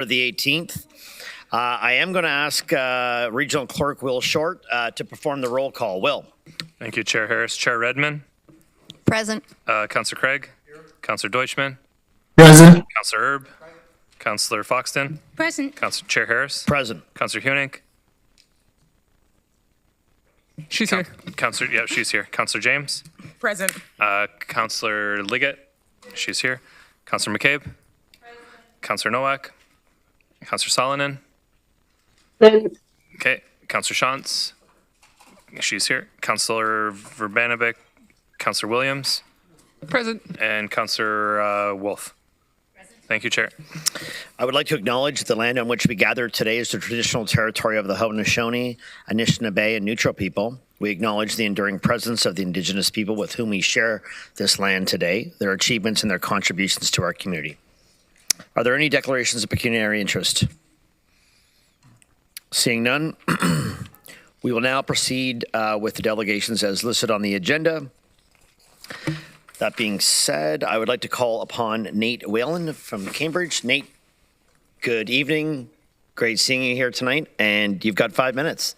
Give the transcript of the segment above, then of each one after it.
For the 18th. I am going to ask Regional Clerk Will Short to perform the roll call. Will. Thank you, Chair Harris. Chair Redmond. Present. Councillor Craig. Councillor Deutschman. Present. Councillor Erb. Councillor Foxton. Present. Chair Harris. Present. Councillor Huenick. She's here. She's here. Councillor James. Present. Councillor Liggett. She's here. Councillor McCabe. Councillor Nowak. Councillor Solonen. Okay. Councillor Shantz. She's here. Councillor Verbanovic. Councillor Williams. Present. And Councillor Wolf. Thank you, Chair. I would like to acknowledge the land on which we gather today is the traditional territory of the Haudenosaunee, Anishinaabe, and Neutral people. We acknowledge the enduring presence of the Indigenous people with whom we share this land today, their achievements and their contributions to our community. Are there any declarations of pecuniary interest? Seeing none, we will now proceed with the delegations as listed on the agenda. That being said, I would like to call upon Nate Whalen from Cambridge. Nate, good evening. Great seeing you here tonight, and you've got 5 minutes.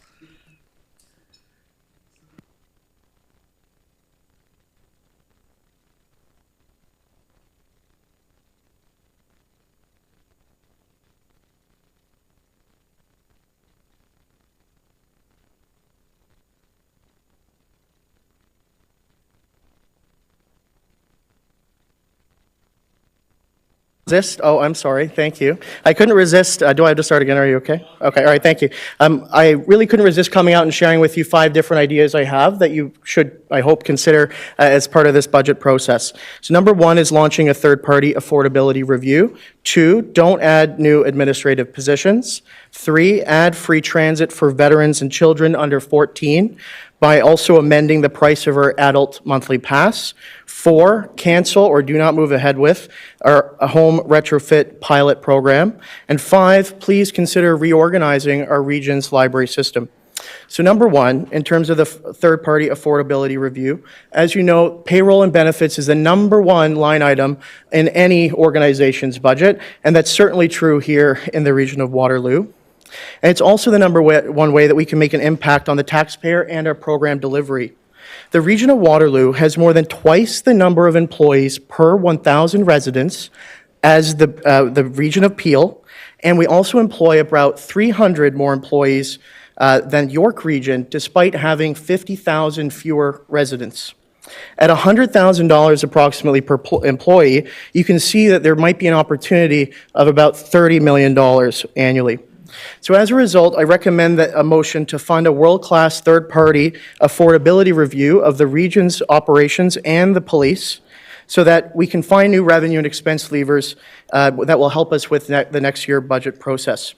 Oh, I'm sorry. Thank you. I couldn't resist. Do I have to start again? Are you okay? Okay. All right. Thank you. I really couldn't resist coming out and sharing with you 5 different ideas I have that you should, I hope, consider as part of this budget process. So number 1 is launching a third-party affordability review. 2, don't add new administrative positions. 3, add free transit for veterans and children under 14 by also amending the price of our adult monthly pass. 4, cancel or do not move ahead with a home retrofit pilot program. And 5, please consider reorganizing our region's library system. So number 1, in terms of the third-party affordability review, as you know, payroll and benefits is the number 1 line item in any organization's budget, and that's certainly true here in the region of Waterloo. And it's also the number 1 way that we can make an impact on the taxpayer and our program delivery. The region of Waterloo has more than twice the number of employees per 1,000 residents as the region of Peel, and we also employ about 300 more employees than York Region, despite having 50,000 fewer residents. At $100,000 approximately per employee, you can see that there might be an opportunity of about $30 million annually. So as a result, I recommend that a motion to fund a world-class third-party affordability review of the region's operations and the police so that we can find new revenue and expense levers that will help us with the next year budget process.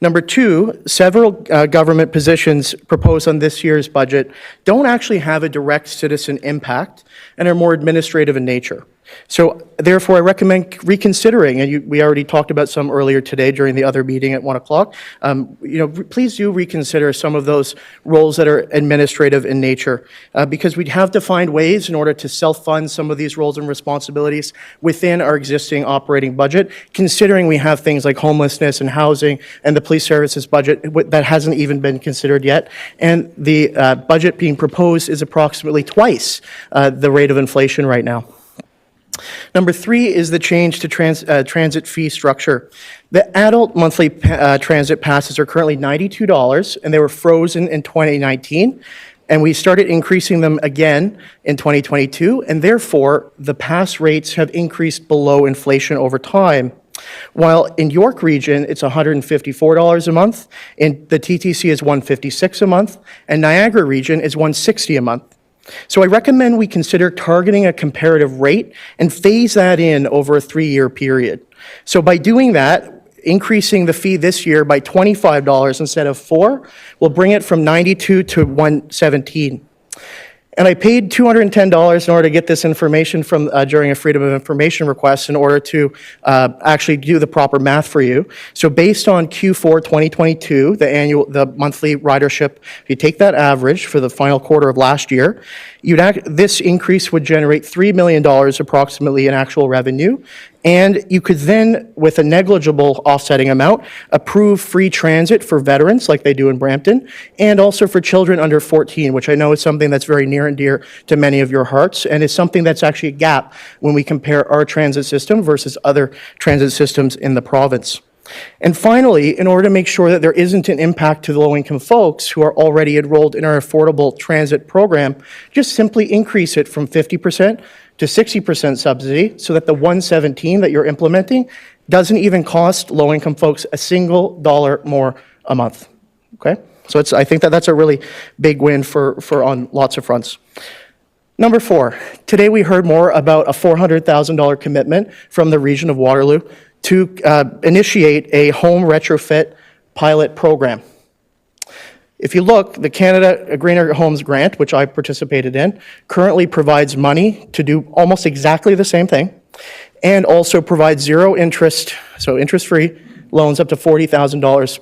Number 2, several government positions proposed on this year's budget don't actually have a direct citizen impact and are more administrative in nature. So therefore, I recommend reconsidering, and we already talked about some earlier today during the other meeting at 1 o'clock. Please do reconsider some of those roles that are administrative in nature, because we'd have to find ways in order to self-fund some of these roles and responsibilities within our existing operating budget, considering we have things like homelessness and housing and the police services budget that hasn't even been considered yet. And the budget being proposed is approximately twice the rate of inflation right now. Number 3 is the change to transit fee structure. The adult monthly transit passes are currently $92, and they were frozen in 2019, and we started increasing them again in 2022, and therefore the pass rates have increased below inflation over time. While in York Region, it's $154 a month, in the TTC is $156 a month, and Niagara Region is $160 a month. So I recommend we consider targeting a comparative rate and phase that in over a 3-year period. So by doing that, increasing the fee this year by $25 instead of $4 will bring it from $92 to $117. And I paid $210 in order to get this information from during a Freedom of Information request in order to actually do the proper math for you. So based on Q4 2022, the monthly ridership, if you take that average for the final quarter of last year, this increase would generate $3 million approximately in actual revenue And you could then, with a negligible offsetting amount, approve free transit for veterans like they do in Brampton, and also for children under 14, which I know is something that's very near and dear to many of your hearts, and is something that's actually a gap when we compare our transit system versus other transit systems in the province. And finally, in order to make sure that there isn't an impact to the low-income folks who are already enrolled in our affordable transit program, just simply increase it from 50% to 60% subsidy so that the 117 that you're implementing doesn't even cost low-income folks a single dollar more a month, okay? So I think that that's a really big win for on lots of fronts. Number 4, today we heard more about a $400,000 commitment from the region of Waterloo to initiate a home retrofit pilot program. If you look, the Canada Greener Homes Grant, which I participated in, currently provides money to do almost exactly the same thing, and also provides zero interest, so interest-free loans up to $40,000,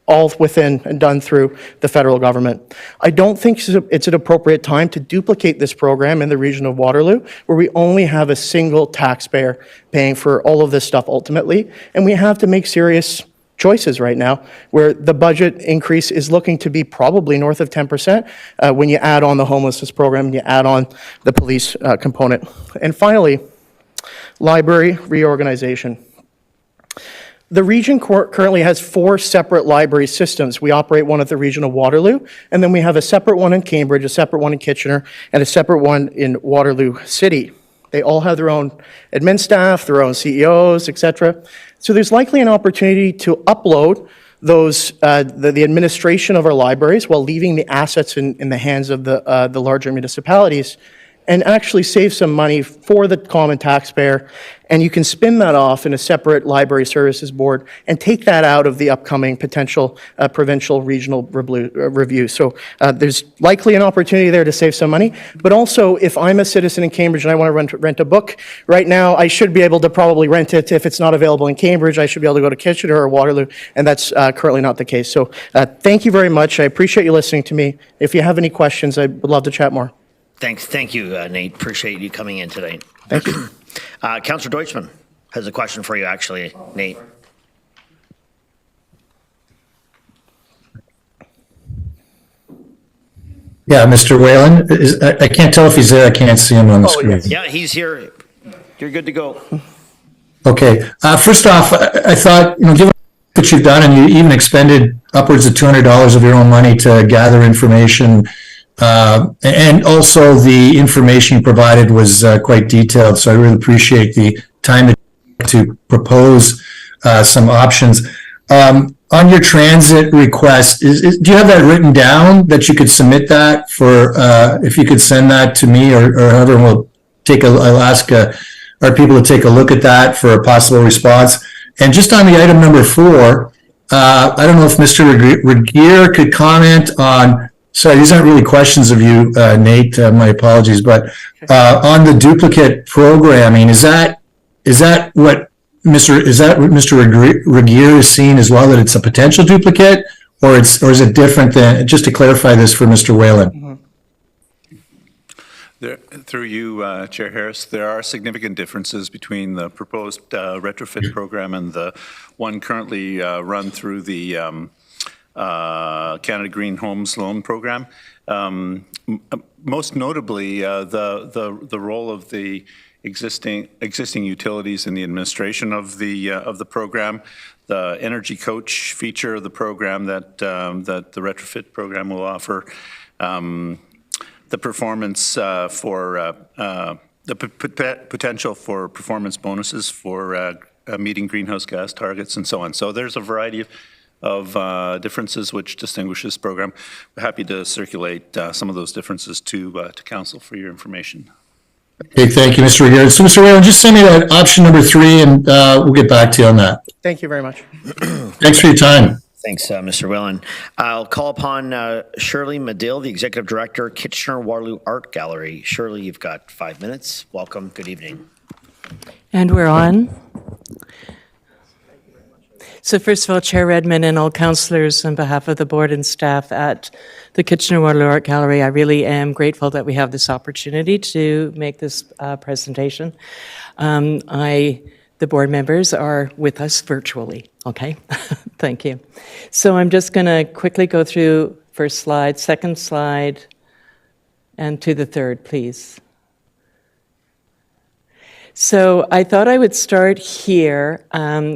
all within and done through the federal government. I don't think it's an appropriate time to duplicate this program in the region of Waterloo, where we only have a single taxpayer paying for all of this stuff ultimately, and we have to make serious choices right now, where the budget increase is looking to be probably north of 10% when you add on the homelessness program and you add on the police component. And finally, library reorganization. The region currently has 4 separate library systems. We operate one at the region of Waterloo, and then we have a separate one in Cambridge, a separate one in Kitchener, and a separate one in Waterloo City. They all have their own admin staff, their own CEOs, etc. So there's likely an opportunity to upload those, the administration of our libraries while leaving the assets in the hands of the larger municipalities, and actually save some money for the common taxpayer. And you can spin that off in a separate library services board and take that out of the upcoming potential provincial regional review. So there's likely an opportunity there to save some money. But also, if I'm a citizen in Cambridge and I want to rent a book, right now I should be able to probably rent it. If it's not available in Cambridge, I should be able to go to Kitchener or Waterloo, and that's currently not the case. So thank you very much. I appreciate you listening to me. If you have any questions, I would love to chat more. Thank you, Nate. Appreciate you coming in today. Thank you. Councillor Deutschman has a question for you, actually, Nate. Yeah, Mr. Whalen, I can't tell if he's there. I can't see him on the screen. Yeah, he's here. You're good to go. Okay. First off, I thought, given what you've done, and you even expended upwards of $200 of your own money to gather information, and also the information you provided was quite detailed. So I really appreciate the time to propose some options. On your transit request, do you have that written down that you could submit that for, if you could send that to me or however, I'll ask our people to take a look at that for a possible response. And just on the item number 4, I don't know if Mr. Regier could comment on, sorry, these aren't really questions of you, Nate, my apologies, but on the duplicate programming, is that what Mr. Regier is seeing as well, that it's a potential duplicate, or is it different than, just to clarify this for Mr. Whalen? Mm-hmm. Through you, Chair Harris, there are significant differences between the proposed retrofit program and the one currently run through the Canada Green Homes Loan Program. Most notably, the role of the existing utilities in the administration of the program, the energy coach feature of the program that the retrofit program will offer, the performance for the potential for performance bonuses for meeting greenhouse gas targets and so on. So there's a variety of differences which distinguish this program. We're happy to circulate some of those differences to council for your information. Okay, thank you, Mr. Regier. So, Mr. Whalen, just send me that option number 3, and we'll get back to you on that. Thank you very much. Thanks for your time. Thanks, Mr. Whalen. I'll call upon Shirley Medill, the Executive Director, Kitchener-Waterloo Art Gallery. Shirley, you've got 5 minutes. Welcome. Good evening. And we're on. So first of all, Chair Redmond and all councillors, on behalf of the board and staff at the Kitchener-Waterloo Art Gallery, I really am grateful that we have this opportunity to make this presentation. I the board members are with us virtually, okay? Thank you. So I'm just going to quickly go through first slide, second slide, and to the third, please. So I thought I would start here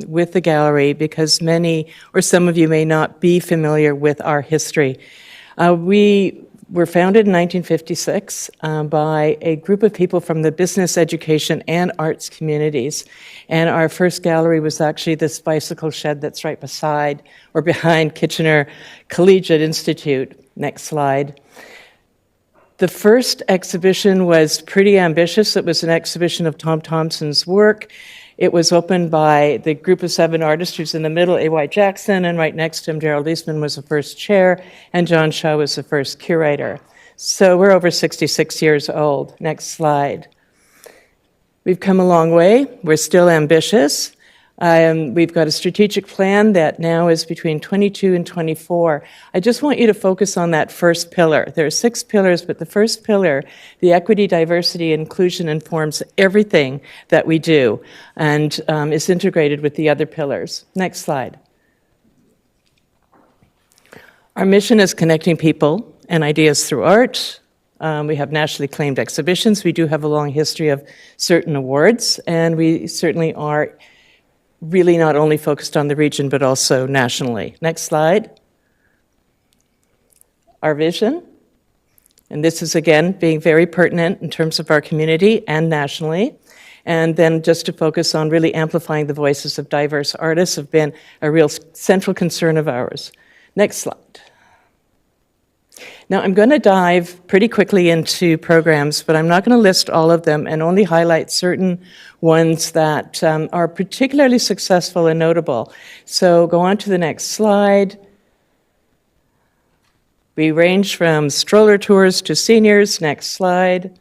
with the gallery because many or some of you may not be familiar with our history. We were founded in 1956 by a group of people from the business, education, and arts communities. And our first gallery was actually this bicycle shed that's right beside or behind Kitchener Collegiate Institute. Next slide. The first exhibition was pretty ambitious. It was an exhibition of Tom Thompson's work. It was opened by the group of 7 artists who's in the middle, A.Y. Jackson, and right next to him, Gerald Eastman was the first chair, and John Shaw was the first curator. So we're over 66 years old. Next slide. We've come a long way. We're still ambitious. We've got a strategic plan that now is between 22 and 24. I just want you to focus on that first pillar. There are 6 pillars, but the first pillar, the equity, diversity, inclusion, informs everything that we do and is integrated with the other pillars. Next slide. Our mission is connecting people and ideas through art. We have nationally acclaimed exhibitions. We do have a long history of certain awards, and we certainly are really not only focused on the region, but also nationally. Next slide. Our vision, and this is again being very pertinent in terms of our community and nationally. And then just to focus on really amplifying the voices of diverse artists have been a real central concern of ours. Next slide. Now, I'm going to dive pretty quickly into programs, but I'm not going to list all of them and only highlight certain ones that are particularly successful and notable. So go on to the next slide. We range from stroller tours to seniors. Next slide.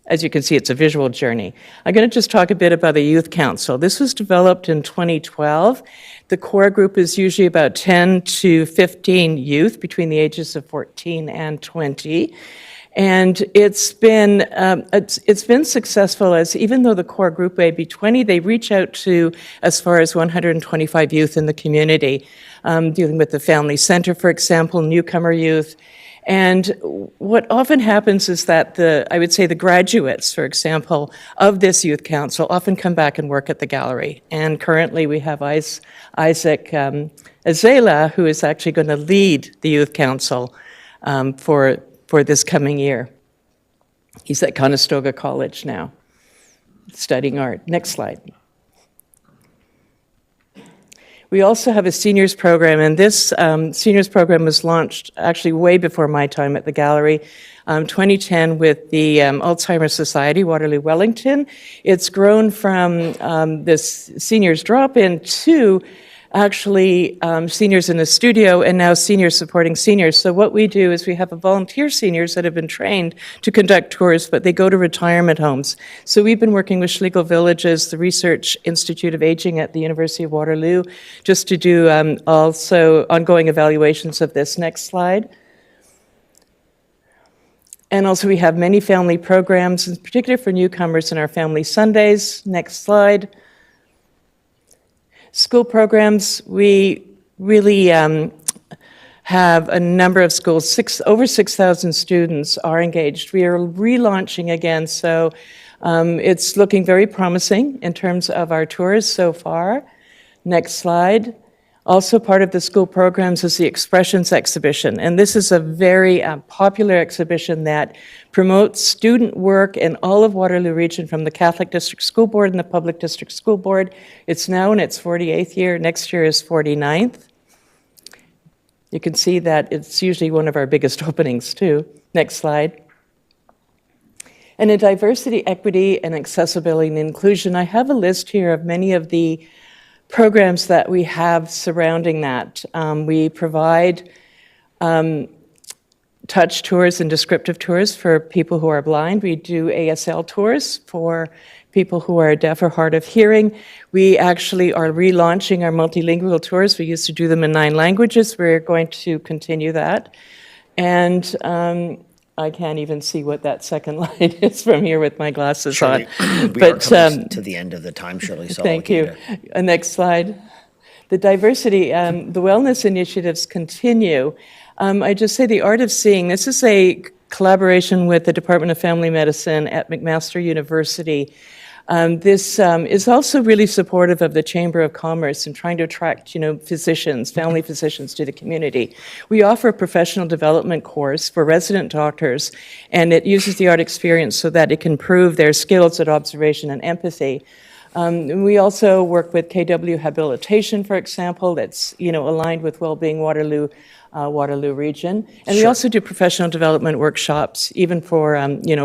As you can see, it's a visual journey. I'm going to just talk a bit about the Youth Council. This was developed in 2012. The core group is usually about 10 to 15 youth between the ages of 14 and 20. And it's been successful, as even though the core group may be 20, they reach out to as far as 125 youth in the community, dealing with the family center, for example, newcomer youth. And what often happens is that I would say the graduates, for example, of this youth council often come back and work at the gallery. And currently we have Isaac Azela, who is actually going to lead the youth council for this coming year. He's at Conestoga College now, studying art. Next slide. We also have a seniors program, and this seniors program was launched actually way before my time at the gallery, 2010 with the Alzheimer's Society, Waterloo Wellington. It's grown from this seniors drop-in to actually seniors in a studio and now seniors supporting seniors. So what we do is we have volunteer seniors that have been trained to conduct tours, but they go to retirement homes. So we've been working with Schlegel Villages, the Research Institute of Aging at the University of Waterloo, just to do also ongoing evaluations of this. Next slide. And also we have many family programs, in particular for newcomers in our Family Sundays. Next slide. School programs, we really have a number of schools, over 6,000 students are engaged. We are relaunching again, so it's looking very promising in terms of our tours so far. Next slide. Also part of the school programs is the Expressions exhibition, and this is a very popular exhibition that promotes student work in all of Waterloo Region from the Catholic District School Board and the Public District School Board. It's now in its 48th year. Next year is 49th. You can see that it's usually one of our biggest openings too. Next slide. And in diversity, equity, and accessibility and inclusion, I have a list here of many of the programs that we have surrounding that. We provide touch tours and descriptive tours for people who are blind. We do ASL tours for people who are deaf or hard of hearing. We actually are relaunching our multilingual tours. We used to do them in 9 languages. We're going to continue that. And I can't even see what that second line is from here with my glasses Shirley, on. we are But coming to the end of the time, Shirley, so I'll thank give you. Next slide. The diversity, the wellness initiatives continue. I just say the Art of Seeing, this is a collaboration with the Department of Family Medicine at McMaster University. This is also really supportive of the Chamber of Commerce and trying to attract, physicians, family physicians to the community. We offer a professional development course for resident doctors, and it uses the art experience so that it can improve their skills at observation and empathy. We also work with KW Habilitation, for example, that's, aligned with Wellbeing Waterloo region. And we also do professional development workshops, even for,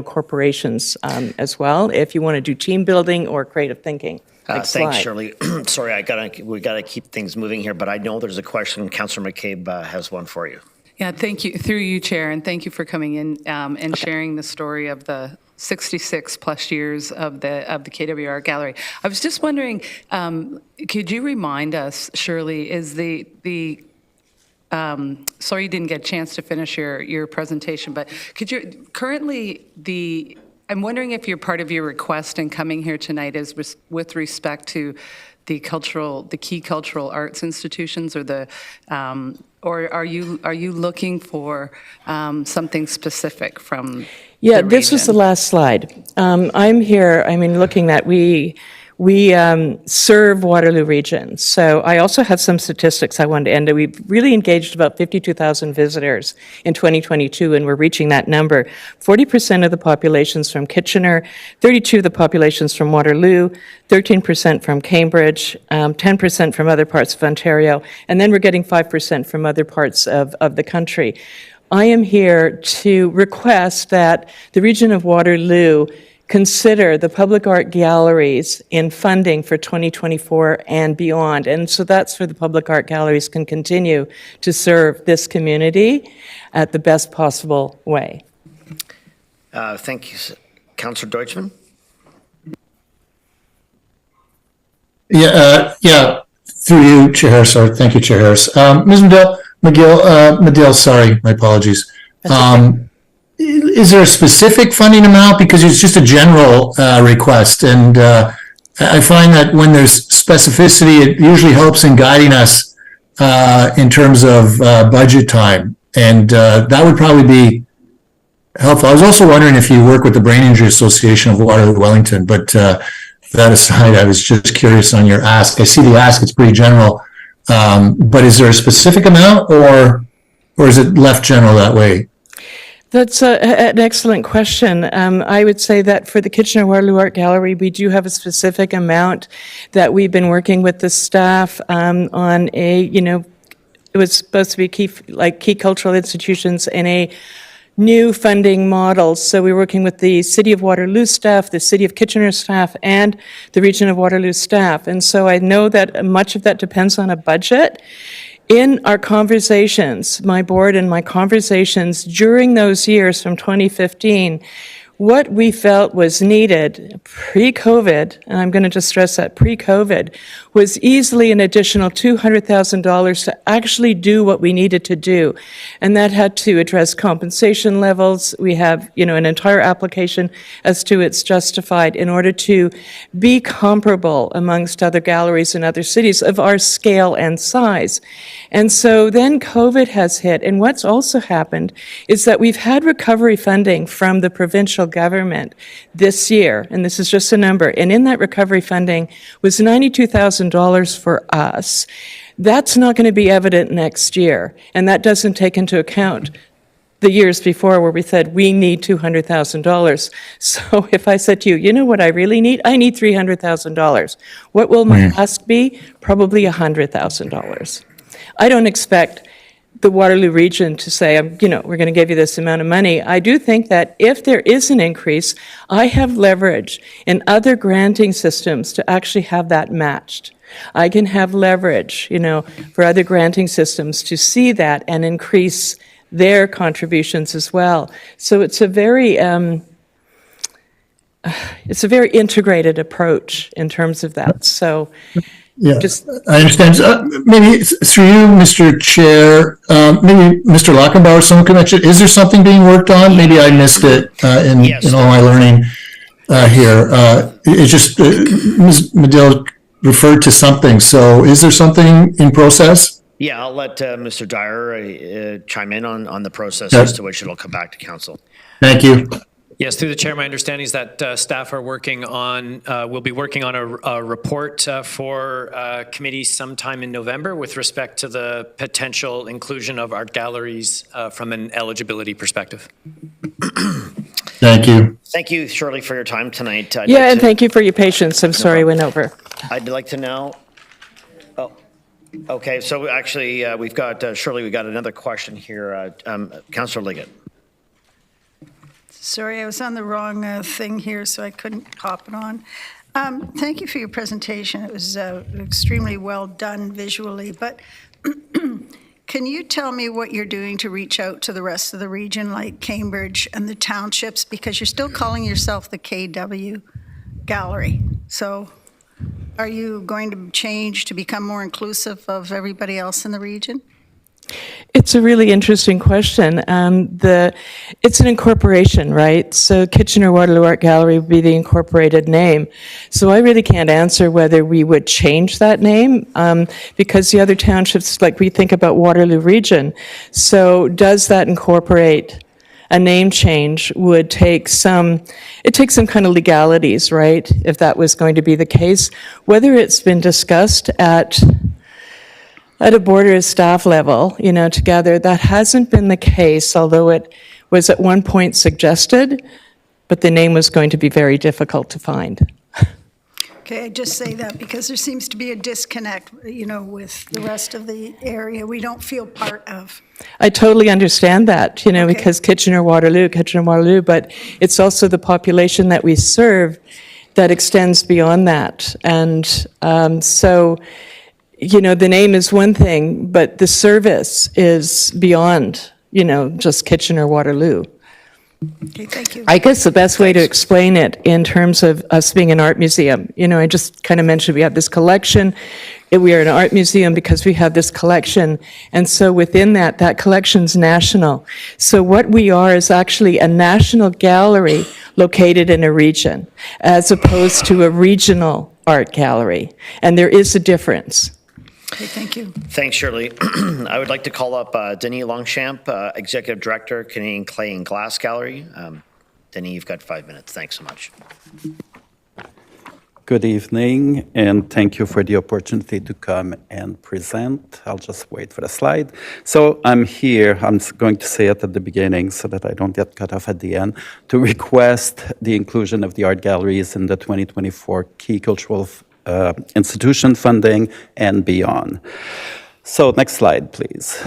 corporations as well, if you want to do team building or creative thinking. Next Thanks, slide. Shirley. Sorry, we got to keep things moving here, but I know there's a question. Councillor McCabe has one for you. Yeah, thank you, through you, Chair, and thank you for coming in and sharing the story of the 66 plus years of the KW Art Gallery. I was just wondering, could you remind us, Shirley, is sorry you didn't get a chance to finish your presentation, but could you, I'm wondering if you're part of your request in coming here tonight is with respect to the key cultural arts institutions, or are you looking for something specific from? Yeah, the this was the region? last slide. I'm here, looking at, we serve Waterloo region. So I also have some statistics I wanted to end. We've really engaged about 52,000 visitors in 2022, and we're reaching that number. 40% of the population's from Kitchener, 32% of the population's from Waterloo, 13% from Cambridge, 10% from other parts of Ontario, and then we're getting 5% from other parts of the country. I am here to request that the region of Waterloo consider the public art galleries in funding for 2024 and beyond. And so that's where the public art galleries can continue to serve this community at the best possible way. Thank you. Councillor Deutschman? Yeah, through you, Chair Harris, or thank you, Chair Harris. Ms. Medill, sorry, my apologies. Is there a specific funding amount? Because it's just a general request, and I find that when there's specificity, it usually helps in guiding us in terms of budget time, and that would probably be helpful. I was also wondering if you work with the Brain Injury Association of Waterloo Wellington, but that aside, I was just curious on your ask. I see the ask, it's pretty general, but is there a specific amount, or is it left general that way? That's an excellent question. I would say that for the Kitchener-Waterloo Art Gallery, we do have a specific amount that we've been working with the staff on it was supposed to be key cultural institutions in a new funding model. So we're working with the City of Waterloo staff, the City of Kitchener staff, and the Region of Waterloo staff. And so I know that much of that depends on a budget. In our conversations, my board and my conversations during those years from 2015, what we felt was needed pre-COVID, and I'm going to just stress that pre-COVID, was easily an additional $200,000 to actually do what we needed to do. And that had to address compensation levels. We have, an entire application as to it's justified in order to be comparable amongst other galleries in other cities of our scale and size. And so then COVID has hit. And what's also happened is that we've had recovery funding from the provincial government this year, and this is just a number, and in that recovery funding was $92,000 for us. That's not going to be evident next year, and that doesn't take into account the years before where we said we need $200,000. So if I said to you, you know what I really need? I need $300,000. What will my ask be? Probably $100,000. I don't expect the Waterloo region to say, we're going to give you this amount of money. I do think that if there is an increase, I have leverage in other granting systems to actually have that matched. I can have leverage, for other granting systems to see that and increase their contributions as well. So it's a very integrated approach in terms of that. So Yeah, Just- I understand. Maybe through you, Mr. Chair, maybe Mr. Lockenbauer, someone could mention, is there something being worked on? Maybe I missed it Yes. in all my learning here. It's just Ms. Medill referred to something. So is there something in process? Yeah, I'll let Mr. Dyer chime in on the process Yeah. as to which it'll come back to council. Thank you. Yes, through the chair, my understanding is that staff are working on, will be working on a report for committee sometime in November with respect to the potential inclusion of art galleries from an eligibility perspective. Thank you. Thank you, Shirley, for your time tonight. Yeah, and thank you for your patience. I'm sorry I went over. I'd like to know, oh, okay, so actually, we've got, Shirley, we got another question here. Councillor Liggett. Sorry, I was on the wrong thing here, so I couldn't hop it on. Thank you for your presentation. It was extremely well done visually, but can you tell me what you're doing to reach out to the rest of the region, like Cambridge and the townships, because you're still calling yourself the KW Gallery. So are you going to change to become more inclusive of everybody else in the region? It's a really interesting question. It's an incorporation, right? So Kitchener-Waterloo Art Gallery would be the incorporated name. So I really can't answer whether we would change that name because the other townships, like we think about Waterloo Region. So does that incorporate a name change would take it takes some kind of legalities, right? If that was going to be the case, whether it's been discussed at a board or staff level, together, that hasn't been the case, although it was at one point suggested, but the name was going to be very difficult to find. Okay, I just say that because there seems to be a disconnect, with the rest of the area we don't feel part of. I totally understand that, because Kitchener-Waterloo, but it's also the population that we serve that extends beyond that. And so, the name is one thing, but the service is beyond, just Kitchener-Waterloo. Okay, thank you. I guess the best way to explain it in terms of us being an art museum, I just kind of mentioned we have this collection. We are an art museum because we have this collection. And so within that collection's national. So what we are is actually a national gallery located in a region, as opposed to a regional art gallery. And there is a difference. Okay, thank you. Thanks, Shirley. I would like to call up Denis Longchamp, Executive Director, Canadian Clay and Glass Gallery. Denis, you've got 5 minutes. Thanks so much. Good evening, and thank you for the opportunity to come and present. I'll just wait for the slide. So I'm here, I'm going to say it at the beginning so that I don't get cut off at the end, to request the inclusion of the art galleries in the 2024 Key Cultural Institution funding and beyond. So next slide, please.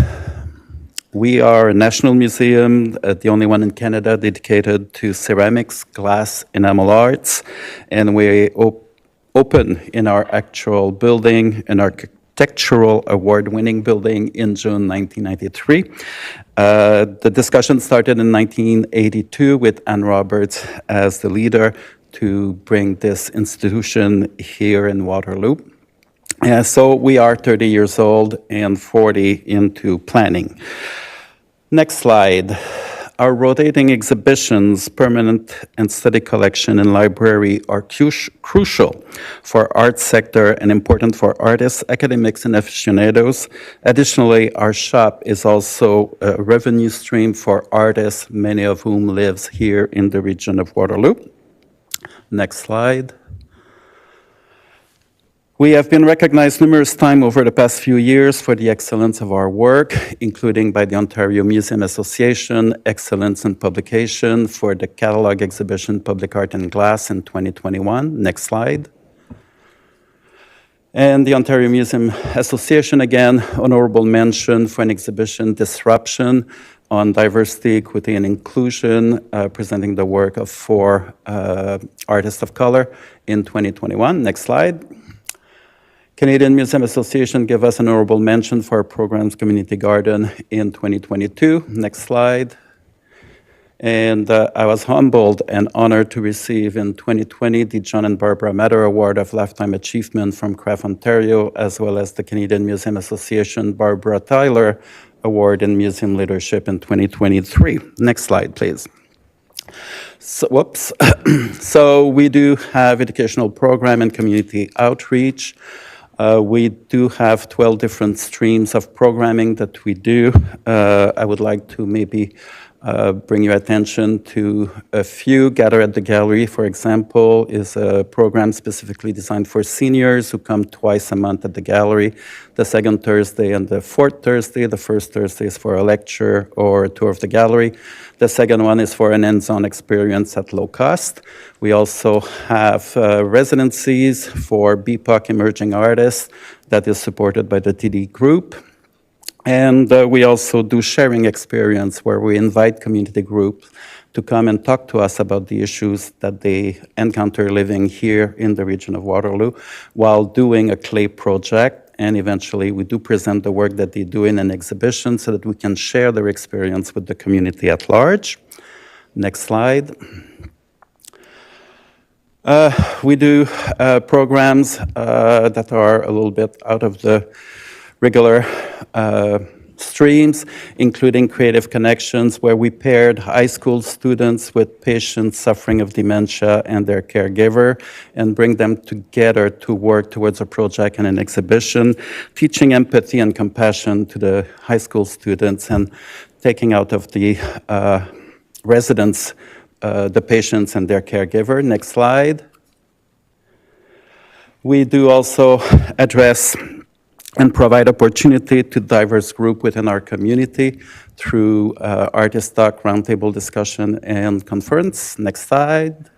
We are a national museum, the only one in Canada dedicated to ceramics, glass, enamel arts, and we open in our actual building, an architectural award-winning building in June 1993. The discussion started in 1982 with Anne Roberts as the leader to bring this institution here in Waterloo. So we are 30 years old and 40 into planning. Next slide. Our rotating exhibitions, permanent and study collection and library are crucial for art sector and important for artists, academics, and aficionados. Additionally, our shop is also a revenue stream for artists, many of whom lives here in the region of Waterloo. Next slide. We have been recognized numerous times over the past few years for the excellence of our work, including by the Ontario Museum Association, Excellence in Publication for the catalog exhibition Public Art and Glass in 2021. Next slide. And the Ontario Museum Association, again, honorable mention for an exhibition, Disruption, on diversity, equity, and inclusion, presenting the work of 4 artists of color in 2021. Next slide. Canadian Museum Association gave us an honorable mention for our program's Community Garden in 2022. Next slide. And I was humbled and honored to receive in 2020 the John and Barbara Matter Award of Lifetime Achievement from Craft Ontario, as well as the Canadian Museum Association Barbara Tyler Award in Museum Leadership in 2023. Next slide, please. So, whoops. So we do have educational program and community outreach. We do have 12 different streams of programming that we do. I would like to maybe bring your attention to a few. Gather at the Gallery, for example, is a program specifically designed for seniors who come twice a month at the gallery, the second Thursday and the fourth Thursday. The first Thursday is for a lecture or a tour of the gallery. The second one is for an hands-on experience at low cost. We also have residencies for BIPOC emerging artists that is supported by the TD Group. And we also do sharing experience where we invite community groups to come and talk to us about the issues that they encounter living here in the region of Waterloo while doing a clay project. And eventually we do present the work that they do in an exhibition so that we can share their experience with the community at large. Next slide. We do programs that are a little bit out of the regular streams, including Creative Connections, where we paired high school students with patients suffering of dementia and their caregiver and bring them together to work towards a project and an exhibition, teaching empathy and compassion to the high school students and taking out of the residents the patients and their caregiver. Next slide. We do also address and provide opportunity to diverse group within our community through artist talk, roundtable discussion, and conference. Next slide.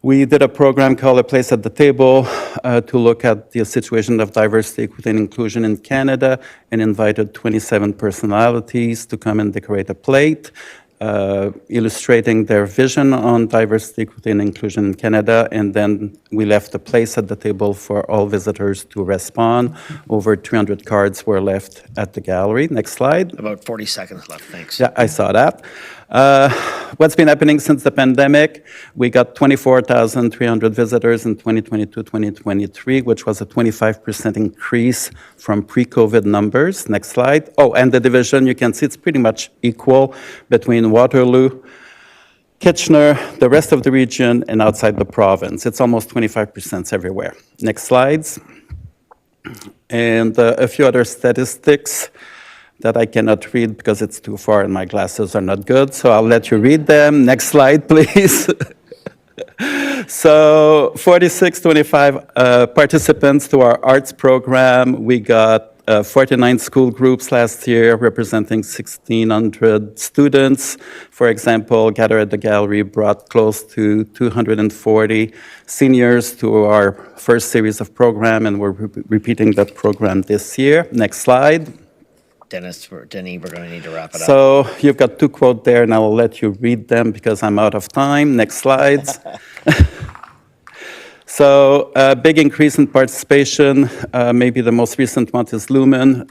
We did a program called A Place at the Table to look at the situation of diversity, equity, and inclusion in Canada and invited 27 personalities to come and decorate a plate, illustrating their vision on diversity, equity, and inclusion in Canada. And then we left a place at the table for all visitors to respond. Over 300 cards were left at the gallery. Next slide. About 40 seconds left, thanks. Yeah, I saw that. What's been happening since the pandemic? We got 24,300 visitors in 2022-2023, which was a 25% increase from pre-COVID numbers. Next slide. Oh, and the division, you can see it's pretty much equal between Waterloo, Kitchener, the rest of the region, and outside the province. It's almost 25% everywhere. Next slides. And a few other statistics that I cannot read because it's too far and my glasses are not good, so I'll let you read them. Next slide, please. So 4625 participants to our arts program. We got 49 school groups last year representing 1,600 students. For example, Gather at the Gallery brought close to 240 seniors to our first series of program, and we're repeating that program this year. Next slide. Denny, we're going to need to wrap it up. So you've got two quotes there, and I will let you read them because I'm out of time. Next slides. So a big increase in participation. Maybe the most recent one is Lumen.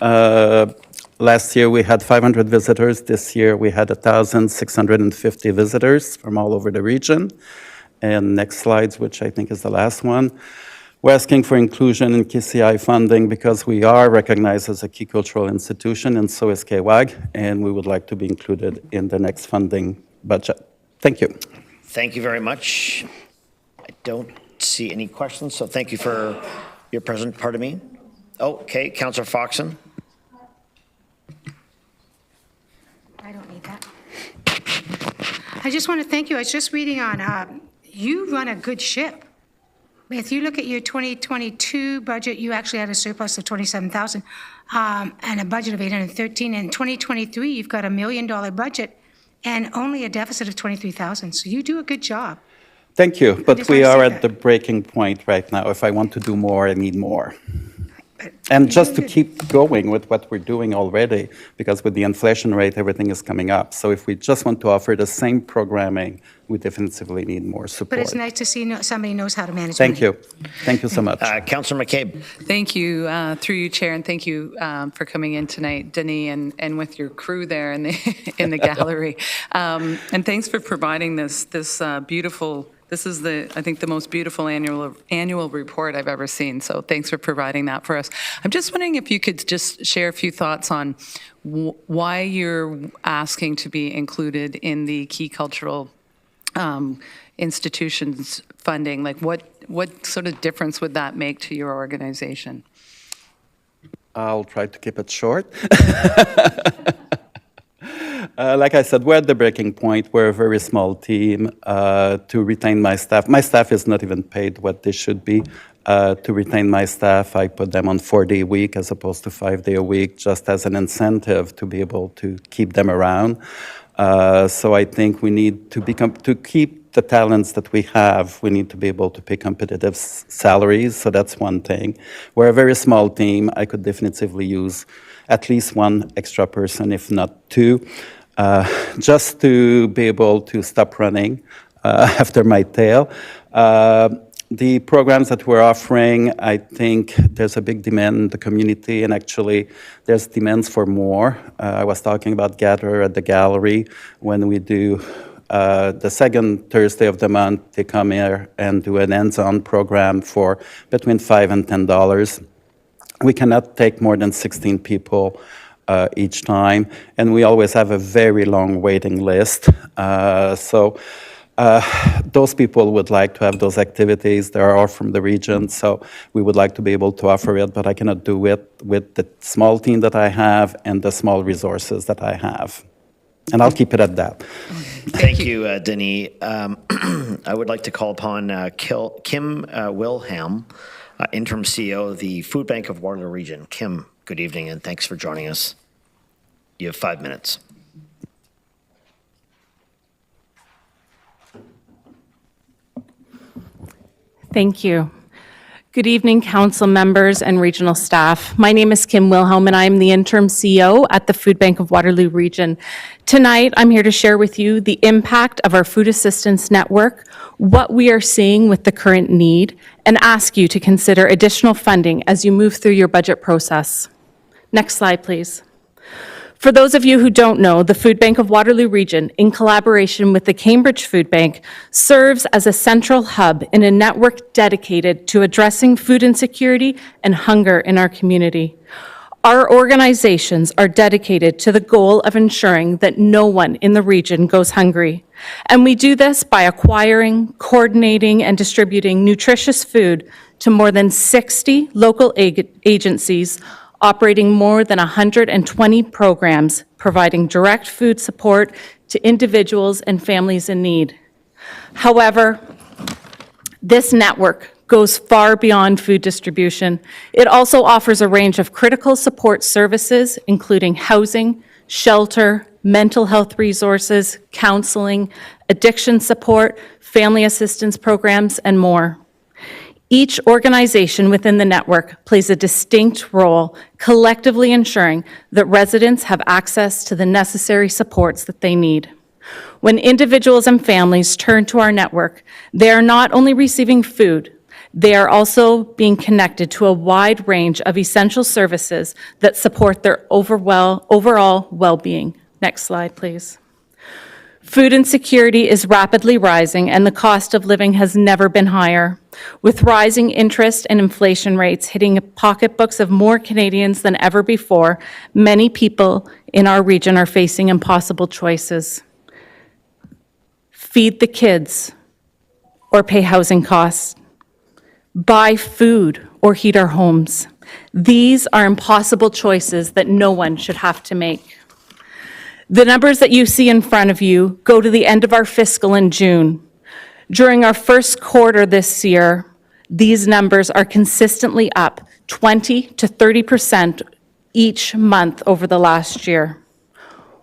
Last year we had 500 visitors. This year we had 1,650 visitors from all over the region. And next slides, which I think is the last one. We're asking for inclusion in KCI funding because we are recognized as a key cultural institution, and so is KWAG, and we would like to be included in the next funding budget. Thank you. Thank you very much. I don't see any questions, so thank you for your present, pardon me. Oh, okay, Councillor Foxon. I don't need that. I just want to thank you. I was just reading on, you run a good ship. If you look at your 2022 budget, you actually had a surplus of 27,000 and a budget of 813. In 2023, you've got $1 million budget and only a deficit of 23,000. So you do a good job. Thank you, but we are at the breaking point right now. If I want to do more, I need more. And just to keep going with what we're doing already, because with the inflation rate, everything is coming up. So if we just want to offer the same programming, we definitively need more support. But it's nice to see somebody knows how to manage Thank money. you. Thank you so much. Councillor McCabe. Thank you, through you, Chair, and thank you for coming in tonight, Denis, and with your crew there in the in the gallery. And thanks for providing this beautiful. This is I think the most beautiful annual report I've ever seen. So thanks for providing that for us. I'm just wondering if you could just share a few thoughts on why you're asking to be included in the key cultural institutions funding. Like what sort of difference would that make to your organization? I'll try to keep it short. Like I said, we're at the breaking point. We're a very small team. To retain my staff is not even paid what they should be. To retain my staff, I put them on 4-day a week as opposed to 5-day a week, just as an incentive to be able to keep them around. So I think we need to keep the talents that we have, we need to be able to pay competitive salaries. So that's one thing. We're a very small team. I could definitively use at least one extra person, if not two, just to be able to stop running after my tail. The programs that we're offering, I think there's a big demand in the community, and actually there's demands for more. I was talking about Gather at the gallery. When we do the second Thursday of the month, they come here and do an hands-on program for between $5 and $10. We cannot take more than 16 people each time, and we always have a very long waiting list. Those people would like to have those activities. They are all from the region, so we would like to be able to offer it, but I cannot do it with the small team that I have and the small resources that I have. And I'll keep it at that. Thank you, Denis. I would like to call upon Kim Wilhelm, Interim CEO of the Food Bank of Waterloo Region. Kim, good evening, and thanks for joining us. You have 5 minutes. Thank you. Good evening, council members and regional staff. My name is Kim Wilhelm, and I'm the interim CEO at the Food Bank of Waterloo Region. Tonight, I'm here to share with you the impact of our food assistance network, what we are seeing with the current need, and ask you to consider additional funding as you move through your budget process. Next slide, please. For those of you who don't know, the Food Bank of Waterloo Region, in collaboration with the Cambridge Food Bank, serves as a central hub in a network dedicated to addressing food insecurity and hunger in our community. Our organizations are dedicated to the goal of ensuring that no one in the region goes hungry. And we do this by acquiring, coordinating, and distributing nutritious food to more than 60 local agencies operating more than 120 programs, providing direct food support to individuals and families in need. However, this network goes far beyond food distribution. It also offers a range of critical support services, including housing, shelter, mental health resources, counseling, addiction support, family assistance programs, and more. Each organization within the network plays a distinct role, collectively ensuring that residents have access to the necessary supports that they need. When individuals and families turn to our network, they are not only receiving food, they are also being connected to a wide range of essential services that support their overall well-being. Next slide, please. Food insecurity is rapidly rising, and the cost of living has never been higher. With rising interest and inflation rates hitting pocketbooks of more Canadians than ever before, many people in our region are facing impossible choices. Feed the kids or pay housing costs. Buy food or heat our homes. These are impossible choices that no one should have to make. The numbers that you see in front of you go to the end of our fiscal in June. During our first quarter this year, these numbers are consistently up 20 to 30% each month over the last year.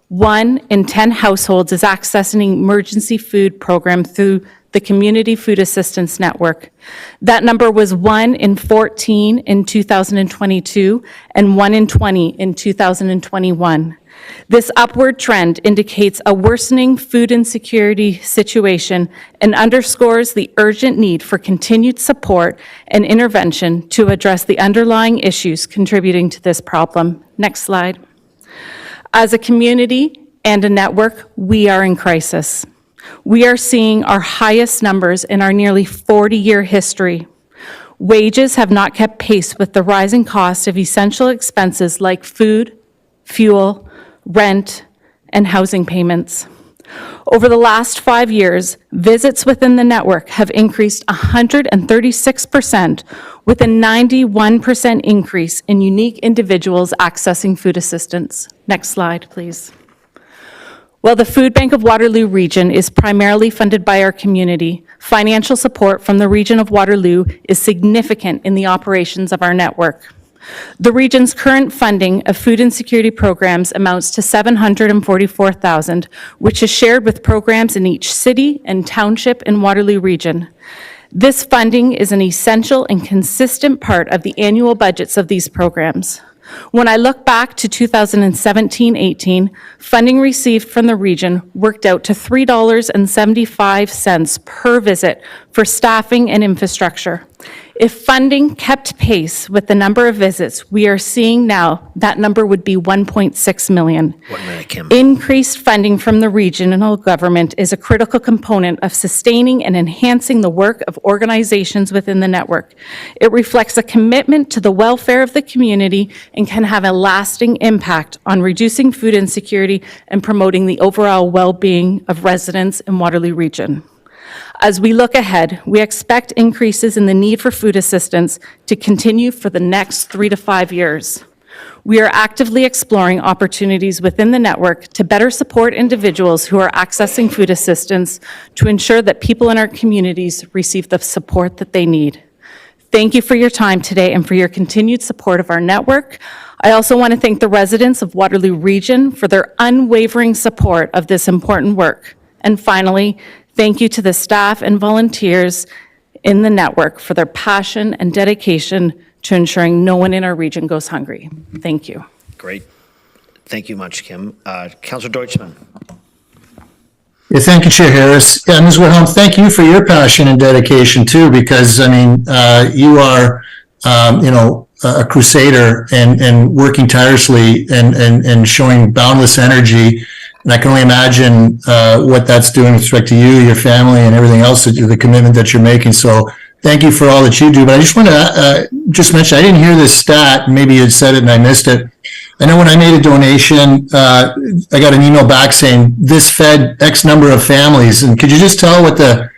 1 in 10 households is accessing an emergency food program through the Community Food Assistance Network. That number was 1 in 14 in 2022 and 1 in 20 in 2021. This upward trend indicates a worsening food insecurity situation and underscores the urgent need for continued support and intervention to address the underlying issues contributing to this problem. Next slide. As a community and a network, we are in crisis. We are seeing our highest numbers in our nearly 40-year history. Wages have not kept pace with the rising cost of essential expenses like food, fuel, rent, and housing payments. Over the last 5 years, visits within the network have increased 136%, with a 91% increase in unique individuals accessing food assistance. Next slide, please. While the Food Bank of Waterloo Region is primarily funded by our community, financial support from the Region of Waterloo is significant in the operations of our network. The region's current funding of food insecurity programs amounts to $744,000, which is shared with programs in each city and township in Waterloo Region. This funding is an essential and consistent part of the annual budgets of these programs. When I look back to 2017-18, funding received from the region worked out to $3.75 per visit for staffing and infrastructure. If funding kept pace with the number of visits we are seeing now, that number would be 1.6 million. 1 minute, Kim. Increased funding from the regional government is a critical component of sustaining and enhancing the work of organizations within the network. It reflects a commitment to the welfare of the community and can have a lasting impact on reducing food insecurity and promoting the overall well-being of residents in Waterloo Region. As we look ahead, we expect increases in the need for food assistance to continue for the next 3 to 5 years. We are actively exploring opportunities within the network to better support individuals who are accessing food assistance to ensure that people in our communities receive the support that they need. Thank you for your time today and for your continued support of our network. I also want to thank the residents of Waterloo Region for their unwavering support of this important work. And finally, thank you to the staff and volunteers in the network for their passion and dedication to ensuring no one in our region goes hungry. Thank you. Great. Thank you much, Kim. Councillor Deutschman. Yeah, thank you, Chair Harris. Yeah, Ms. Wilhelm, thank you for your passion and dedication too, because I mean, you are, a crusader and working tirelessly and showing boundless energy. And I can only imagine what that's doing with respect to you, your family, and everything else, the commitment that you're making. So thank you for all that you do. But I just want to just mention, I didn't hear this stat. Maybe you had said it and I missed it. I know when I made a donation, I got an email back saying this fed X number of families. And could you just tell what the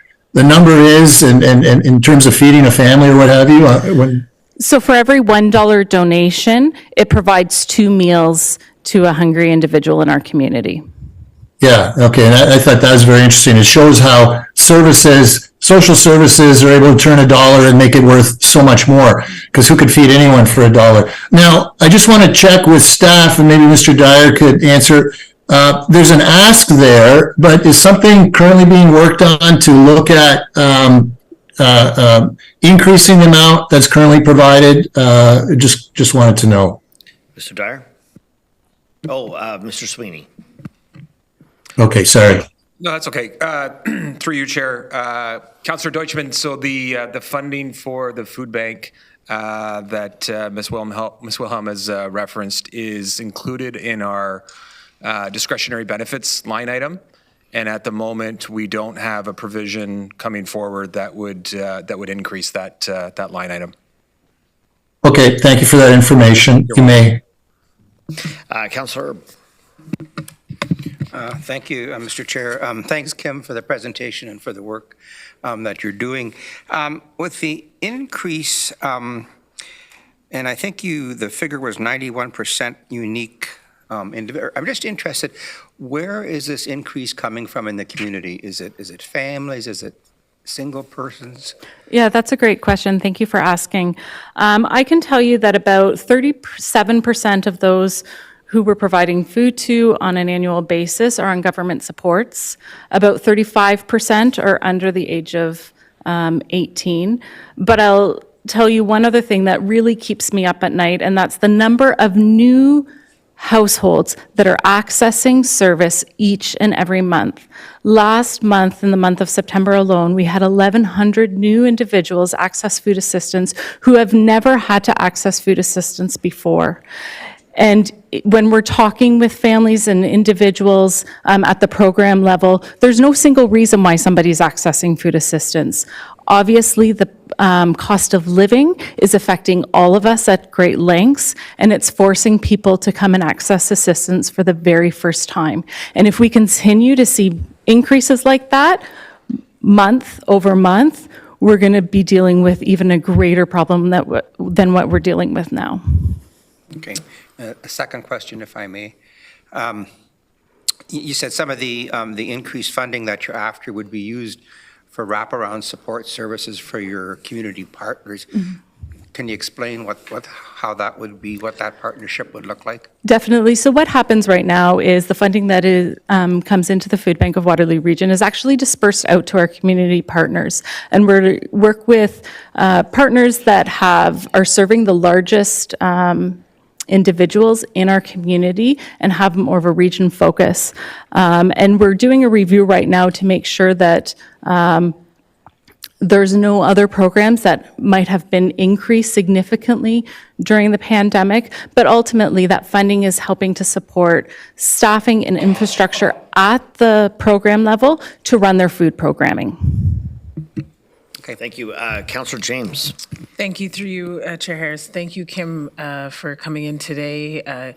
number is and in terms of feeding a family or what have you? So for every $1 donation, it provides 2 meals to a hungry individual in our community. Yeah, okay, and I thought that was very interesting. It shows how social services are able to turn $1 and make it worth so much more, because who could feed anyone for $1? Now, I just want to check with staff, and maybe Mr. Dyer could answer. There's an ask there, but is something currently being worked on to look at increasing the amount that's currently provided? Just wanted to know. Mr. Dyer? Oh, Mr. Sweeney. Okay, sorry. No, that's okay. Through you, Chair. Councillor Deutschman, so the funding for the food bank that Ms. Wilhelm has referenced is included in our discretionary benefits line item. And at the moment, we don't have a provision coming forward that would increase that line item. Okay, thank you for that information. You may. Councillor. Thank you, Mr. Chair. Thanks, Kim, for the presentation and for the work that you're doing. With the increase, and I think the figure was 91% unique. I'm just interested, where is this increase coming from in the community? Is it families? Is it single persons? Yeah, that's a great question. Thank you for asking. I can tell you that about 37% of those who we're providing food to on an annual basis are on government supports. About 35% are under the age of 18. But I'll tell you one other thing that really keeps me up at night, and that's the number of new households that are accessing service each and every month. Last month, in the month of September alone, we had 1,100 new individuals access food assistance who have never had to access food assistance before. And when we're talking with families and individuals at the program level, there's no single reason why somebody's accessing food assistance. Obviously, the cost of living is affecting all of us at great lengths, and it's forcing people to come and access assistance for the very first time. And if we continue to see increases like that, month over month, we're going to be dealing with even a greater problem than what we're dealing with now. Okay. A second question, if I may. You said some of the increased funding that you're after would be used for wraparound support services for your community partners. Mm-hmm. Can you explain how that would be, what that partnership would look like? Definitely. So what happens right now is the funding that comes into the Food Bank of Waterloo Region is actually dispersed out to our community partners. And we work with partners that are serving the largest individuals in our community and have more of a region focus. And we're doing a review right now to make sure that there's no other programs that might have been increased significantly during the pandemic, but ultimately that funding is helping to support staffing and infrastructure at the program level to run their food programming. Okay, thank you. Councillor James. Thank you, through you, Chair Harris. Thank you, Kim, for coming in today. I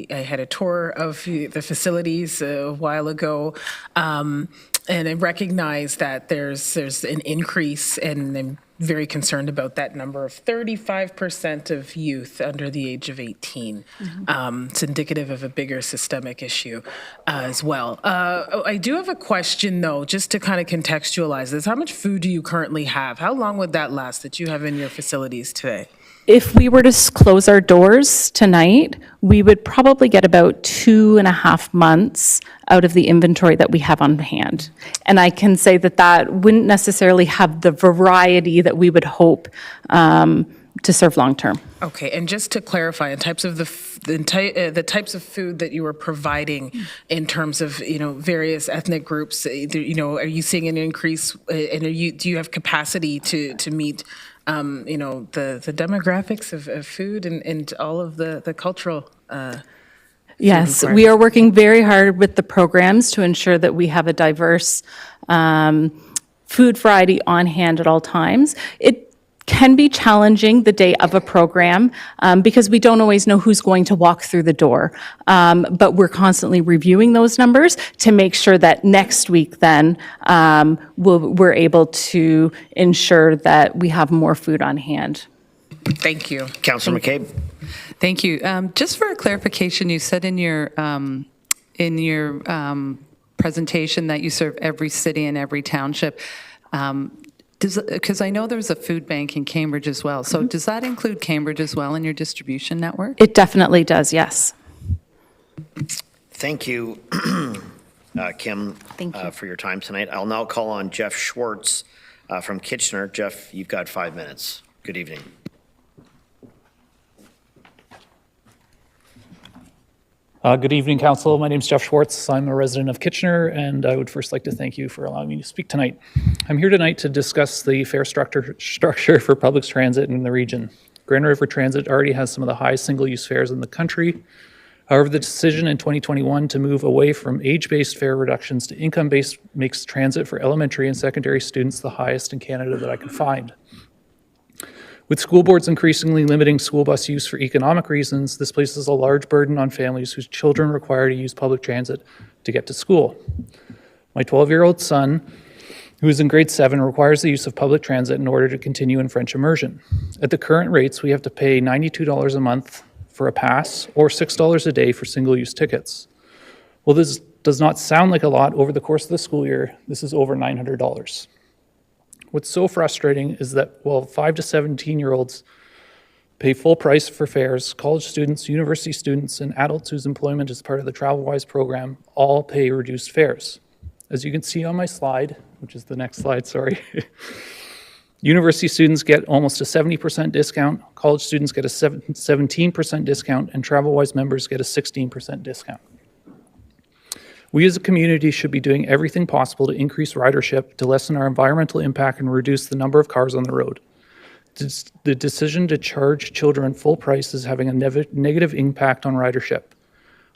had a tour of the facilities a while ago, and I recognize that there's an increase, and I'm very concerned about that number of 35% of youth under the age of 18. Mm-hmm. It's indicative of a bigger systemic issue as well. I do have a question, though, just to kind of contextualize this. How much food do you currently have? How long would that last that you have in your facilities today? If we were to close our doors tonight, we would probably get about 2.5 months out of the inventory that we have on hand. And I can say that wouldn't necessarily have the variety that we would hope to serve long term. Okay, and just to clarify, in types of the types of food that you are providing in terms of various ethnic groups, are you seeing an increase, and do you have capacity to meet the demographics of food and all of the cultural Yes, we are working very hard with the programs to ensure that we have a diverse food variety on hand at all times. It can be challenging the day of a program because we don't always know who's going to walk through the door. But we're constantly reviewing those numbers to make sure that next week then we're able to ensure that we have more food on hand. Thank you. Councillor McCabe. Thank you. Just for a clarification, you said in your presentation that you serve every city and every township. Because I know there's a food bank in Cambridge as well. So does that include Cambridge as well in your distribution network? It definitely does, yes. Thank you, Kim, for your time tonight. I'll now call on Jeff Schwartz from Kitchener. Jeff, you've got 5 minutes. Good evening. Good evening, Council. My name is Jeff Schwartz. I'm a resident of Kitchener, and I would first like to thank you for allowing me to speak tonight. I'm here tonight to discuss the fare structure for public transit in the region. Grand River Transit already has some of the highest single-use fares in the country. However, the decision in 2021 to move away from age-based fare reductions to income-based makes transit for elementary and secondary students the highest in Canada that I can find. With school boards increasingly limiting school bus use for economic reasons, this places a large burden on families whose children require to use public transit to get to school. My 12-year-old son, who is in grade 7, requires the use of public transit in order to continue in French immersion. At the current rates, we have to pay $92 a month for a pass or $6 a day for single-use tickets. Well, this does not sound like a lot over the course of the school year. This is over $900. What's so frustrating is that while 5 to 17-year-olds pay full price for fares, college students, university students, and adults whose employment is part of the TravelWise program all pay reduced fares. As you can see on my slide, which is the next slide, sorry, university students get almost a 70% discount, college students get a 17% discount, and TravelWise members get a 16% discount. We as a community should be doing everything possible to increase ridership, to lessen our environmental impact, and reduce the number of cars on the road. The decision to charge children full price is having a negative impact on ridership.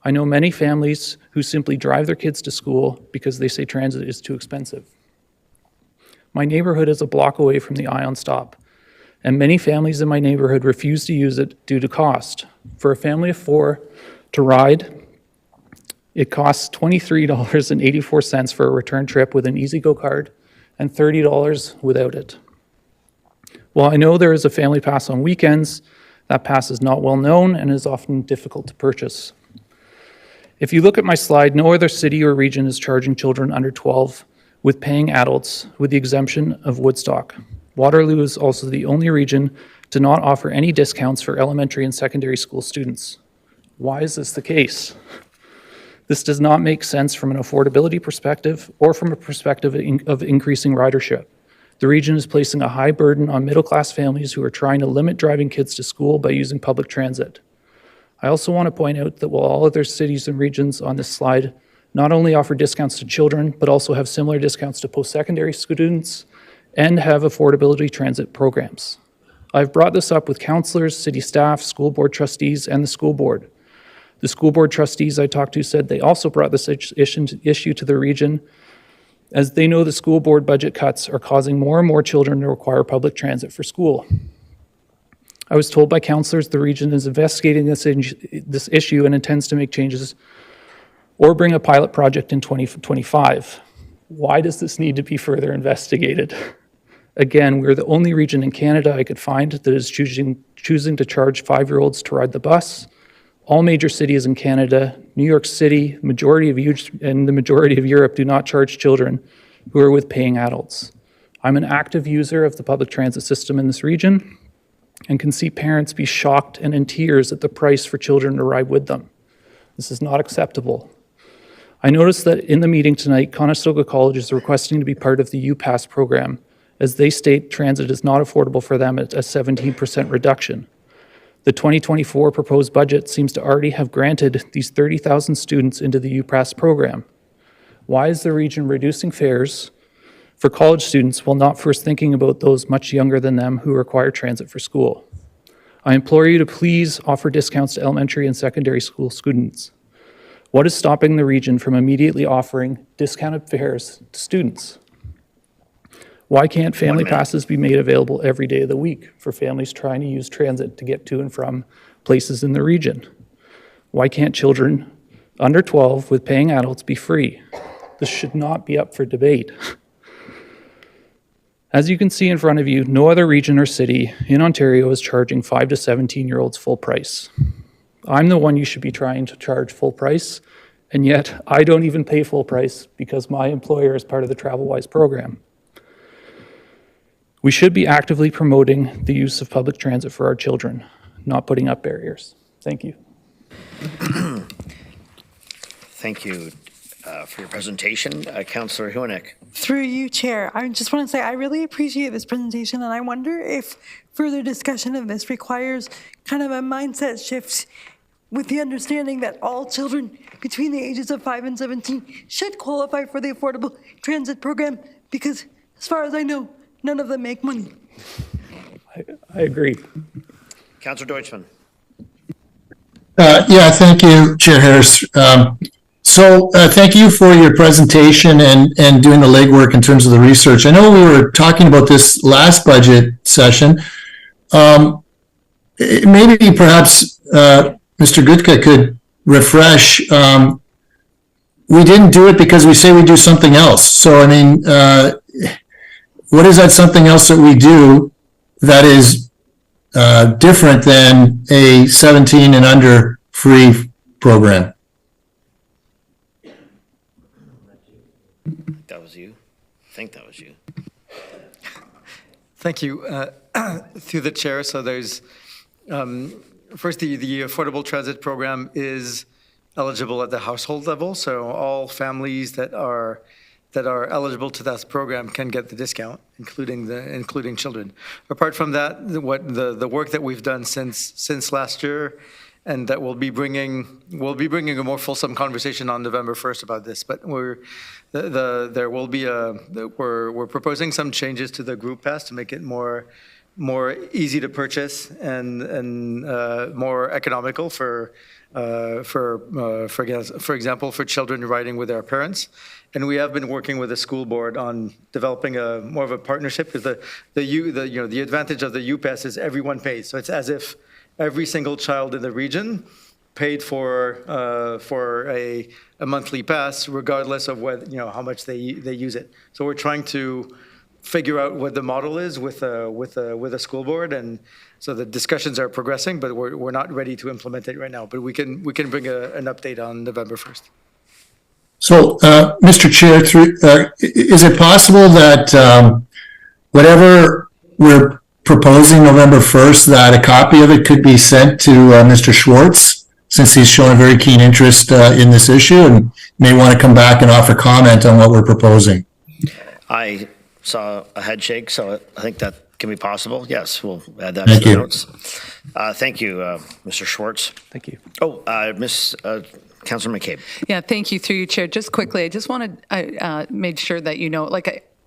I know many families who simply drive their kids to school because they say transit is too expensive. My neighborhood is a block away from the Ion stop, and many families in my neighborhood refuse to use it due to cost. For a family of 4 to ride, it costs $23.84 for a return trip with an Easy Go card and $30 without it. While I know there is a family pass on weekends, that pass is not well known and is often difficult to purchase. If you look at my slide, no other city or region is charging children under 12 with paying adults, with the exemption of Woodstock. Waterloo is also the only region to not offer any discounts for elementary and secondary school students. Why is this the case? This does not make sense from an affordability perspective or from a perspective of increasing ridership. The region is placing a high burden on middle-class families who are trying to limit driving kids to school by using public transit. I also want to point out that while all other cities and regions on this slide not only offer discounts to children, but also have similar discounts to post-secondary students and have affordability transit programs. I've brought this up with counselors, city staff, school board trustees, and the school board. The school board trustees I talked to said they also brought this issue to the region, as they know the school board budget cuts are causing more and more children to require public transit for school. I was told by counselors the region is investigating this issue and intends to make changes or bring a pilot project in 2025. Why does this need to be further investigated? Again, we're the only region in Canada I could find that is choosing to charge 5-year-olds to ride the bus. All major cities in Canada, New York City, and the majority of Europe do not charge children who are with paying adults. I'm an active user of the public transit system in this region and can see parents be shocked and in tears at the price for children to ride with them. This is not acceptable. I noticed that in the meeting tonight, Conestoga College is requesting to be part of the UPass program, as they state transit is not affordable for them at a 17% reduction. The 2024 proposed budget seems to already have granted these 30,000 students into the UPass program. Why is the region reducing fares for college students while not first thinking about those much younger than them who require transit for school? I implore you to please offer discounts to elementary and secondary school students. What is stopping the region from immediately offering discounted fares to students? Why can't family passes be made available every day of the week for families trying to use transit to get to and from places in the region? Why can't children under 12 with paying adults be free? This should not be up for debate. As you can see in front of you, no other region or city in Ontario is charging 5 to 17-year-olds full price. I'm the one you should be trying to charge full price, and yet I don't even pay full price because my employer is part of the TravelWise program. We should be actively promoting the use of public transit for our children, not putting up barriers. Thank you. Thank you for your presentation. Councillor Huanick. Through you, Chair, I just want to say I really appreciate this presentation, and I wonder if further discussion of this requires kind of a mindset shift with the understanding that all children between the ages of 5 and 17 should qualify for the affordable transit program, because as far as I know, none of them make money. I agree. Councillor Deutschmann. Yeah, thank you, Chair Harris. Thank you for your presentation and doing the legwork in terms of the research. I know we were talking about this last budget session. Maybe perhaps Mr. Gutka could refresh. We didn't do it because we say we do something else. So, I mean, what is that something else that we do that is different than a 17 and under free program? That was you? I think that was you. Thank you. Through the chair, so there's First, the Affordable Transit Program is eligible at the household level, so all families that are eligible to that program can get the discount, including children. Apart from that, what the work that we've done since last year, and that we'll be bringing a more fulsome conversation on November 1st about this. But we're proposing some changes to the group pass to make it more easy to purchase and more economical for example, for children riding with their parents. And we have been working with the school board on developing more of a partnership, because the advantage of the U-Pass is everyone pays. So it's as if every single child in the region paid for a monthly pass, regardless of how much they use it. So we're trying to figure out what the model is with a school board, and so the discussions are progressing, but we're not ready to implement it right now. But we can bring an update on November 1st. So, Mr. Chair, is it possible that whatever we're proposing November 1st, that a copy of it could be sent to Mr. Schwartz, since he's shown a very keen interest in this issue and may want to come back and offer comment on what we're proposing? I saw a head shake, so I think that can be possible. Yes, we'll add that to the notes. Thank you, Mr. Schwartz. Thank you. Oh, Councilor McCabe. Yeah, thank you, through you, Chair. Just quickly, I just wanted made sure that you know,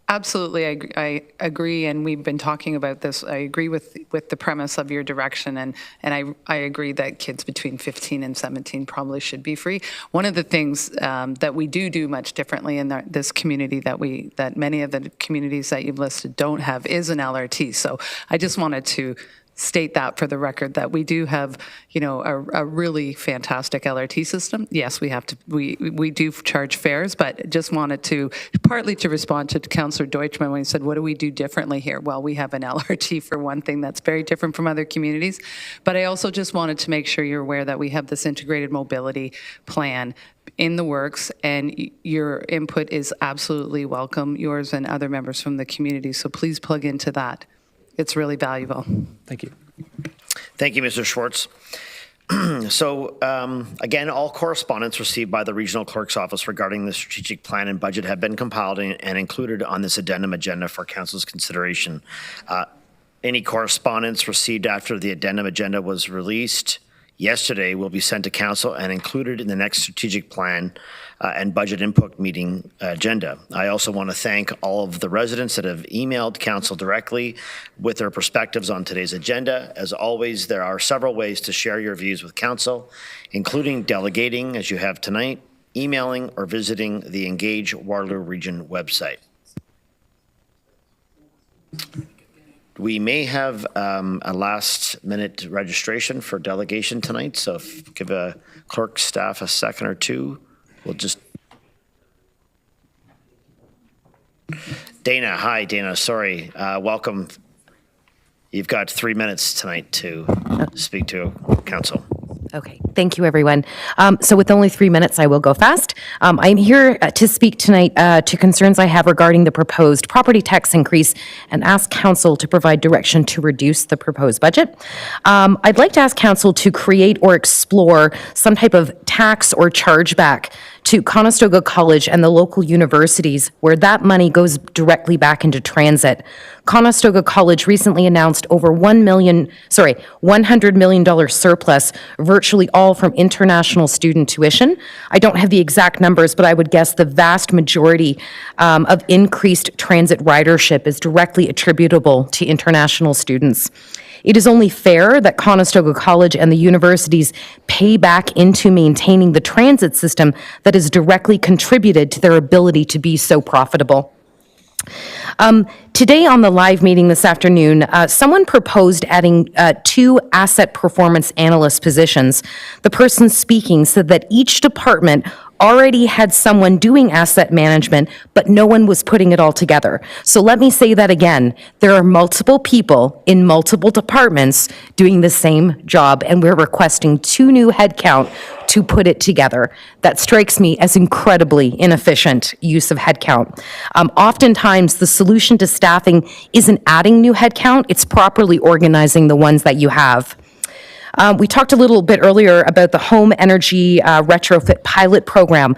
absolutely, I agree, and we've been talking about this. I agree with the premise of your direction, and I agree that kids between 15 and 17 probably should be free. One of the things that we do much differently in this community that many of the communities that you've listed don't have is an LRT. So I just wanted to state that for the record, that we do have, a really fantastic LRT system. Yes, we do charge fares, but just wanted to partly to respond to Councillor Deutschmann when he said, what do we do differently here? Well, we have an LRT for one thing that's very different from other communities, but I also just wanted to make sure you're aware that we have this integrated mobility plan in the works, and your input is absolutely welcome, yours and other members from the community, so please plug into that. It's really valuable. Thank you. Thank you, Mr. Schwartz. So, again, all correspondence received by the Regional Clerk's Office regarding the strategic plan and budget have been compiled and included on this addendum agenda for Council's consideration. Any correspondence received after the addendum agenda was released yesterday will be sent to Council and included in the next strategic plan and budget input meeting agenda. I also want to thank all of the residents that have emailed Council directly with their perspectives on today's agenda. As always, there are several ways to share your views with Council, including delegating, as you have tonight, emailing, or visiting the Engage Waterloo Region website. We may have a last-minute registration for delegation tonight, so give a clerk staff a second or two. We'll just... Dana, hi, Dana, sorry. Welcome. You've got 3 minutes tonight to speak to Council. Okay, thank you, everyone. So with only 3 minutes, I will go fast. I'm here to speak tonight to concerns I have regarding the proposed property tax increase and ask Council to provide direction to reduce the proposed budget. I'd like to ask Council to create or explore some type of tax or chargeback to Conestoga College and the local universities where that money goes directly back into transit. Conestoga College recently announced over $100 million surplus, virtually all from international student tuition. I don't have the exact numbers, but I would guess the vast majority of increased transit ridership is directly attributable to international students. It is only fair that Conestoga College and the universities pay back into maintaining the transit system that has directly contributed to their ability to be so profitable. Today on the live meeting this afternoon, someone proposed adding 2 asset performance analyst positions. The person speaking said that each department already had someone doing asset management, but no one was putting it all together. So let me say that again. There are multiple people in multiple departments doing the same job, and we're requesting 2 new headcount to put it together. That strikes me as incredibly inefficient use of headcount. Oftentimes, the solution to staffing isn't adding new headcount, it's properly organizing the ones that you have. We talked a little bit earlier about the home energy retrofit pilot program.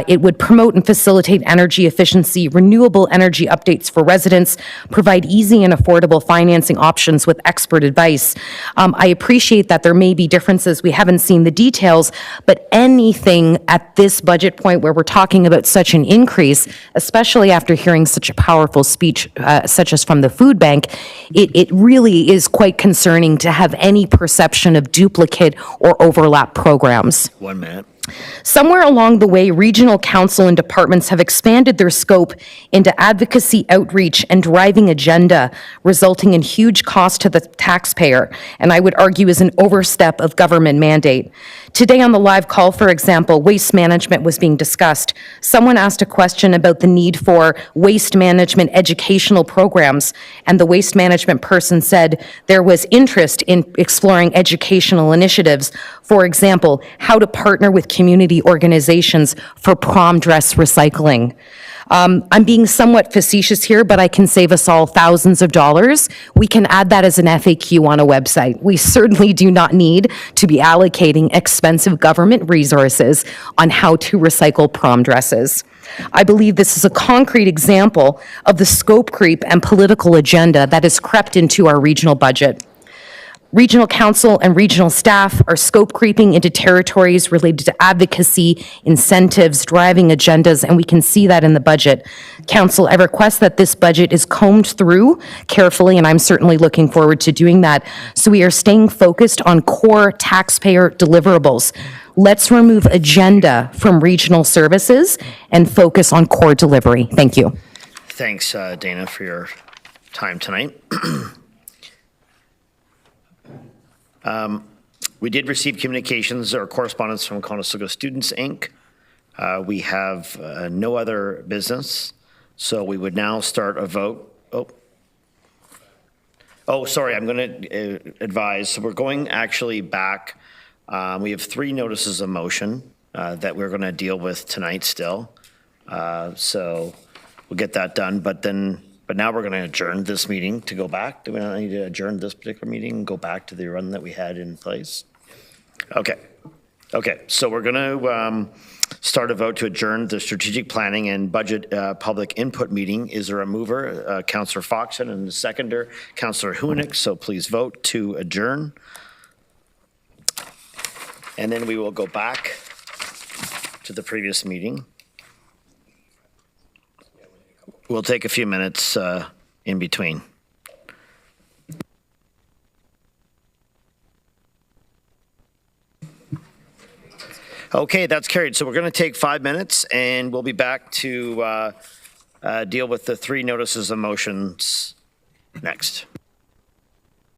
It would promote and facilitate energy efficiency, renewable energy updates for residents, provide easy and affordable financing options with expert advice. I appreciate that there may be differences. We haven't seen the details, but anything at this budget point where we're talking about such an increase, especially after hearing such a powerful speech such as from the food bank, it really is quite concerning to have any perception of duplicate or overlap programs. 1 minute. Somewhere along the way, regional council and departments have expanded their scope into advocacy, outreach, and driving agenda, resulting in huge cost to the taxpayer, and I would argue is an overstep of government mandate. Today on the live call, for example, waste management was being discussed. Someone asked a question about the need for waste management educational programs, and the waste management person said there was interest in exploring educational initiatives. For example, how to partner with community organizations for prom dress recycling. I'm being somewhat facetious here, but I can save us all thousands of dollars. We can add that as an FAQ on a website. We certainly do not need to be allocating expensive government resources on how to recycle prom dresses. I believe this is a concrete example of the scope creep and political agenda that has crept into our regional budget. Regional council and regional staff are scope creeping into territories related to advocacy, incentives, driving agendas, and we can see that in the budget. Council, I request that this budget is combed through carefully, and I'm certainly looking forward to doing that, so we are staying focused on core taxpayer deliverables. Let's remove agenda from regional services and focus on core delivery. Thank you. Thanks, Dana, for your time tonight. We did receive communications or correspondence from Conestoga Students, Inc. We have no other business, so we would now start a vote. Oh, sorry, I'm going to advise. So we're going actually back. We have 3 notices of motion that we're going to deal with tonight still. So we'll get that done, but now we're going to adjourn this meeting to go back. Do we not need to adjourn this particular meeting and go back to the run that we had in place? Okay, so we're going to start a vote to adjourn the strategic planning and budget public input meeting. Is there a mover? Councillor Foxon, and the seconder, Councillor Hunick. So please vote to adjourn. And then we will go back to the previous meeting. We'll take a few minutes in between. Okay, that's carried. So we're going to take 5 minutes, and we'll be back to deal with the 3 notices of motions next.